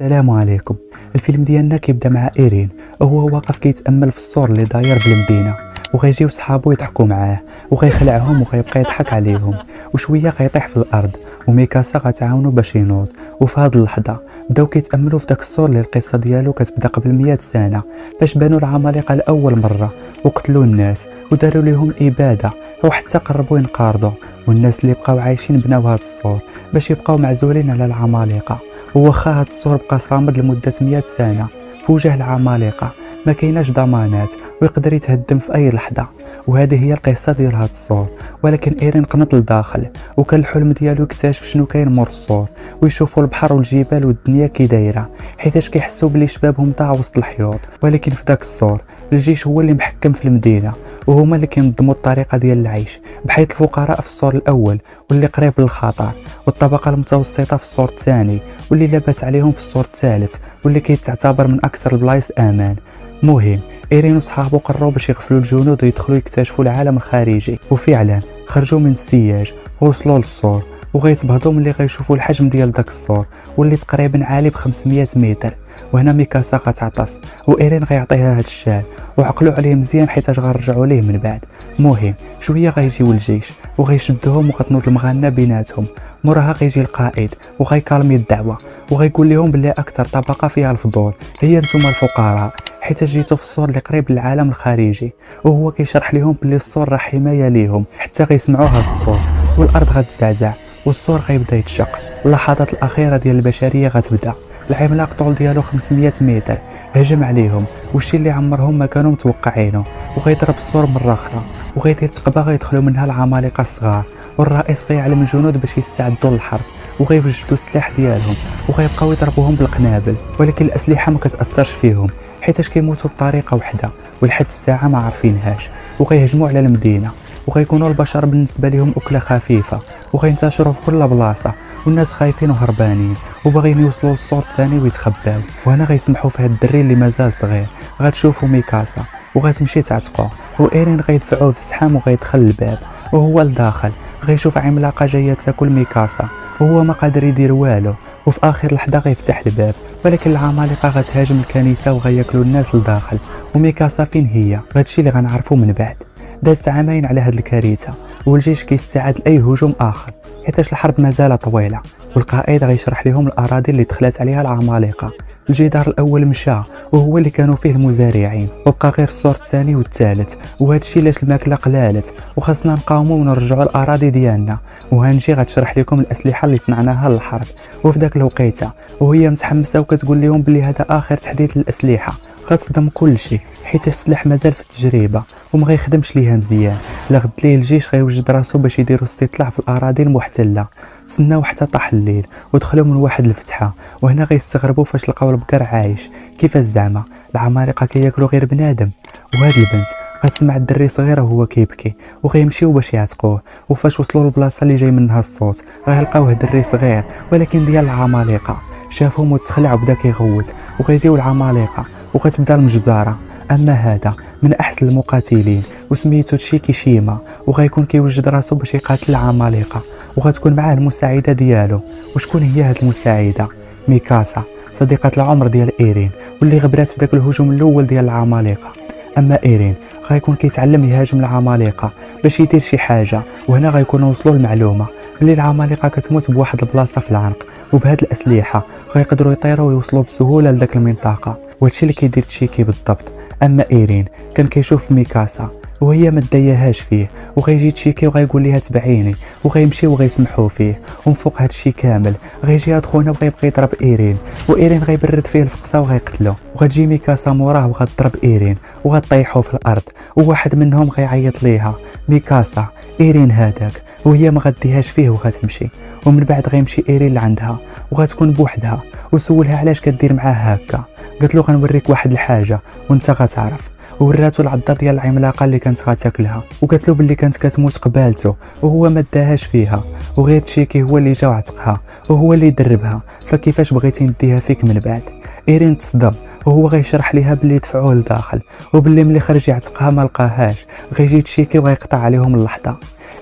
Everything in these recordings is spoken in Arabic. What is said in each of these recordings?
السلام عليكم. الفيلم ديالنا كيبدا مع ايرين وهو واقف كيتامل في السور اللي داير بالمدينه، وغيجيو صحابو يضحكوا معاه وغيخلعهم وغيبقى يضحك عليهم، وشويه غيطيح في الارض وميكاسا غتعاونو باش ينوض. وفي هاد اللحظه بداو كيتاملوا في داك السور اللي القصه ديالو كتبدا قبل 100 سنه، باش بانوا العمالقه لاول مره وقتلوا الناس وداروا لهم اباده وحتى قربوا ينقرضوا. والناس اللي بقاو عايشين بناو هاد السور باش يبقاو معزولين على العمالقه، وواخا هاد السور بقى صامد لمدة 100 سنة في وجه العمالقة ما كايناش ضمانات ويقدر يتهدم في أي لحظة. وهذه هي القصة ديال هاد السور. ولكن إيرين قنط لداخل وكان الحلم ديالو يكتشف شنو كاين مور السور، ويشوفوا البحر والجبال والدنيا كي دايره، حيتاش كيحسوا بلي شبابهم ضاع وسط الحيوط. ولكن في داك السور الجيش هو اللي محكم في المدينة، وهما اللي كينظموا الطريقة ديال العيش، بحيث الفقراء في السور الأول واللي قريب للخطر، والطبقة المتوسطة في السور الثاني واللي لاباس عليهم في السور الثالث واللي كيتعتبر من أكثر البلايص أمان. مهم إيرين وصحابو قرروا باش يغفلوا الجنود ويدخلوا يكتشفوا العالم الخارجي، وفعلا خرجوا من السياج ووصلوا للسور، وغيتبهضوا ملي غيشوفوا الحجم ديال داك السور واللي تقريبا عالي ب 500 متر. وهنا ميكاسا غتعطس وإيرين غيعطيها هاد الشال وعقلوا عليه مزيان حيتاش غنرجعوا ليه من بعد. مهم شويه غيجيو الجيش وغيشدوهم وغتنوض المغنى بيناتهم. موراها غيجي القائد وغيكالمي الدعوه وغيقول لهم بلي اكثر طبقه فيها الفضول هي نتوما الفقراء، حيت جيتو في السور اللي قريب للعالم الخارجي. وهو كيشرح لهم بلي السور راه حمايه ليهم حتى غيسمعوا هذا الصوت والارض غتزعزع والسور غيبدا يتشق. اللحظات الاخيره ديال البشريه غتبدا. العملاق طول ديالو 500 متر هجم عليهم والشي اللي عمرهم ما كانوا متوقعينه، وغيضرب السور مره اخرى وغيدير تقبه غيدخلوا منها العمالقه الصغار. والرئيس غيعلم الجنود باش يستعدوا للحرب وغيوجدوا السلاح ديالهم وغيبقاو يضربوهم بالقنابل، ولكن الاسلحه ما كتاثرش فيهم حيتاش كيموتوا بطريقه وحده ولحد الساعه ما عارفينهاش. وغيهجموا على المدينه وغيكونوا البشر بالنسبه لهم اكله خفيفه وغينتشروا في كل بلاصه، والناس خايفين وهربانين وباغيين يوصلوا للسور الثاني ويتخباو. وهنا غيسمحوا في هاد الدري اللي مازال صغير. غتشوفوا ميكاسا وغتمشي تعتقو، وإيرين غيدفعوه بالزحام وغيدخل الباب. وهو لداخل غيشوف عملاقه جايه تاكل ميكاسا وهو ما قادر يدير والو. وفي اخر لحظه غيفتح الباب، ولكن العمالقه غتهاجم الكنيسه وغياكلوا الناس لداخل. وميكاسا فين هي؟ هادشي اللي غنعرفو من بعد. داز عامين على هاد الكارثه والجيش كيستعد لاي هجوم اخر حيتاش الحرب مازال طويله. والقائد غيشرح لهم الاراضي اللي دخلت عليها العمالقه. الجدار الاول مشى وهو اللي كانوا فيه المزارعين، وبقى غير السور الثاني والثالث. وهذا الشيء علاش الماكله قلالت وخاصنا نقاوموا ونرجعوا الاراضي ديالنا. وهانجي غتشرح لكم الاسلحه اللي صنعناها للحرب. وفي ذاك الوقيته وهي متحمسه وكتقول لهم بلي هذا اخر تحديث للاسلحه، غتصدم كل شيء حيت السلاح مازال في التجربه وما غيخدمش ليها مزيان. لغد ليه الجيش غيوجد راسو باش يديروا استطلاع في الاراضي المحتله. تسناو حتى طاح الليل ودخلوا من واحد الفتحه، وهنا غيستغربوا فاش لقاو البقر عايش. كيفاش زعما العمالقه كياكلوا غير بنادم؟ وهاد البنت غتسمع الدري صغير وهو كيبكي وغيمشيو باش يعتقوه. وفاش وصلوا للبلاصه اللي جاي منها الصوت غيلقاوه دري صغير ولكن ديال العمالقه. شافهم وتخلع وبدا كيغوت. وغيجيو العمالقه وغتبدا المجزره. اما هذا من احسن المقاتلين وسميتو تشيكي شيما، وغيكون كيوجد راسو باش يقاتل العمالقه وغتكون معاه المساعده ديالو. وشكون هي هاد المساعده؟ ميكاسا صديقه العمر ديال ايرين واللي غبرات في داك الهجوم الاول ديال العمالقه. اما ايرين غيكون كيتعلم يهاجم العمالقه باش يدير شي حاجه. وهنا غيكونوا وصلوا المعلومه بلي العمالقه كتموت بواحد البلاصه في العنق، وبهاد الاسلحه غيقدروا يطيروا ويوصلوا بسهوله لداك المنطقه. وهادشي اللي كيدير تشيكي بالضبط. اما ايرين كان كيشوف ميكاسا وهي ما داياهاش فيه، وغيجي تشيكي وغيقول ليها تبعيني وغيمشي وغيسمحوا فيه. ومن فوق هاد الشيء كامل غيجي هاد خونا وغيبقى يضرب ايرين، وايرين غيبرد فيه الفقصه وغيقتلو. وغتجي ميكاسا موراه وغتضرب ايرين وغطيحو في الارض. وواحد منهم غيعيط ليها ميكاسا ايرين هذاك، وهي ما غديهاش فيه وغتمشي. ومن بعد غيمشي ايرين لعندها وغتكون بوحدها وسولها علاش كدير معاه هكا. قالت له غنوريك واحد الحاجه وانت غتعرف. وراتو العضه ديال العملاقه اللي كانت غتاكلها وقالت له باللي كانت كتموت قبالته وهو ما داهاش فيها، وغير تشيكي هو اللي جا وعتقها وهو اللي دربها. فكيفاش بغيتي نديها فيك من بعد؟ ايرين تصدم وهو غيشرح ليها باللي دفعوه لداخل وباللي ملي خرج يعتقها ما لقاهاش. غيجي تشيكي وغيقطع عليهم اللحظه.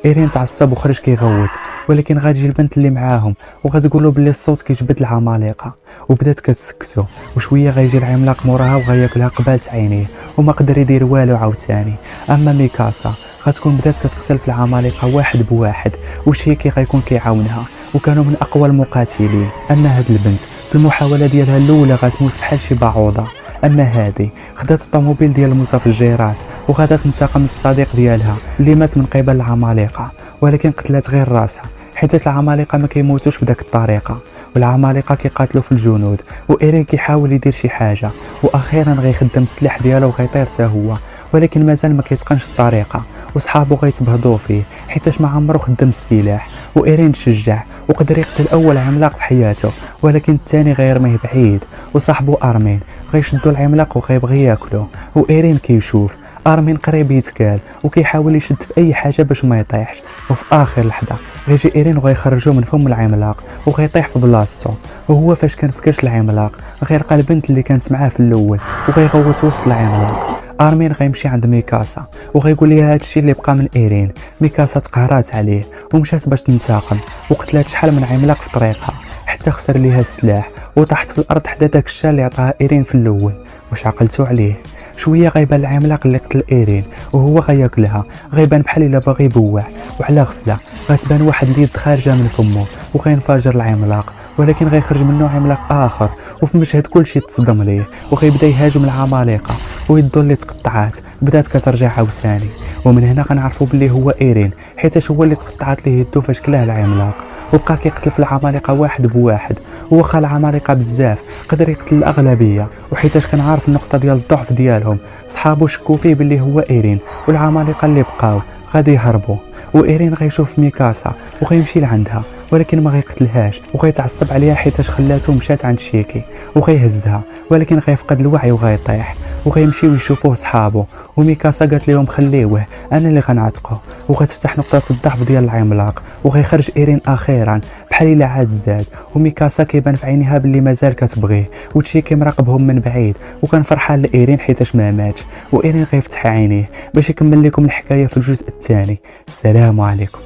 ايرين تعصب وخرج كيغوت، ولكن غتجي البنت اللي معاهم وغتقول له بلي الصوت كيجبد العمالقه، وبدات كتسكتو. وشويه غيجي العملاق موراها وغياكلها قبالة عينيه وما قدر يدير والو عاوتاني. اما ميكاسا غتكون بدات كتقتل في العمالقه واحد بواحد، وشيكي غيكون كيعاونها، وكانوا من اقوى المقاتلين. اما هاد البنت في المحاوله ديالها الاولى غتموت بحال شي بعوضه، اما هادي خدات الطوموبيل ديال المتفجرات وغادات تنتقم من الصديق ديالها اللي مات من قبل العمالقه، ولكن قتلات غير راسها حيت العمالقه ما كيموتوش بداك الطريقه، والعمالقه كيقاتلوا في الجنود. وايرين كيحاول يدير شي حاجه، واخيرا غيخدم السلاح ديالو وغيطير حتى هو، ولكن مازال ما كيتقنش الطريقه، وصحابو غيتبهضوا فيه حيتاش ما عمرو خدم السلاح. وايرين تشجع وقدر يقتل اول عملاق في حياته، ولكن الثاني غيرميه بعيد، وصاحبو ارمين غيشدو العملاق وغيبغي ياكلو. وايرين كيشوف ارمين قريب يتكال وكيحاول يشد في اي حاجه باش ما يطيحش، وفي اخر لحظه غيجي ايرين وغيخرجو من فم العملاق وغيطيح في بلاصتو. وهو فاش كان فكرش العملاق غيلقى البنت اللي كانت معاه في الاول وغيغوت وسط العملاق. ارمين غيمشي عند ميكاسا وغيقول ليها هادشي اللي بقى من ايرين. ميكاسا تقهرات عليه ومشات باش تنتقم، وقتلات شحال من عملاق في طريقها حتى خسر ليها السلاح وطاحت في الارض حدا داك الشا اللي عطاها ايرين في الاول. واش عقلتو عليه؟ شويه غيبان العملاق اللي قتل ايرين وهو غياكلها، غيبان بحال الا باغي يبوع، وعلى غفله غتبان واحد اليد خارجه من فمه وغينفجر العملاق، ولكن غيخرج منه عملاق اخر. وفي المشهد كلشي تصدم ليه وغيبدا يهاجم العمالقه، ويدو اللي تقطعات بدات كترجع عاوتاني. ومن هنا غنعرفوا بلي هو ايرين حيتاش هو اللي تقطعات ليه يدو فاش كلاه العملاق، وبقى كيقتل في العمالقه واحد بواحد. وخا العمالقه بزاف قدر يقتل الاغلبيه، وحيتاش كان عارف النقطه ديال الضعف ديالهم صحابو شكوا فيه باللي هو ايرين، والعمالقه اللي بقاو غادي يهربوا. وايرين غيشوف ميكاسا وغيمشي لعندها، ولكن ما غيقتلهاش وغيتعصب عليها حيتاش خلاته مشات عند شيكي وغيهزها، ولكن غيفقد الوعي وغيطيح. وغيمشيو يشوفوه صحابو، وميكاسا قالت لهم خليوه انا اللي غنعتقه. وغتفتح نقطه الضعف ديال العملاق وغيخرج ايرين اخيرا بحال الا عاد زاد. وميكاسا كيبان في عينيها باللي مازال كتبغيه، وتشيكي مراقبهم من بعيد وكان فرحان لايرين حيتاش ما ماتش. وايرين غيفتح عينيه باش يكمل لكم الحكايه في الجزء الثاني. السلام عليكم.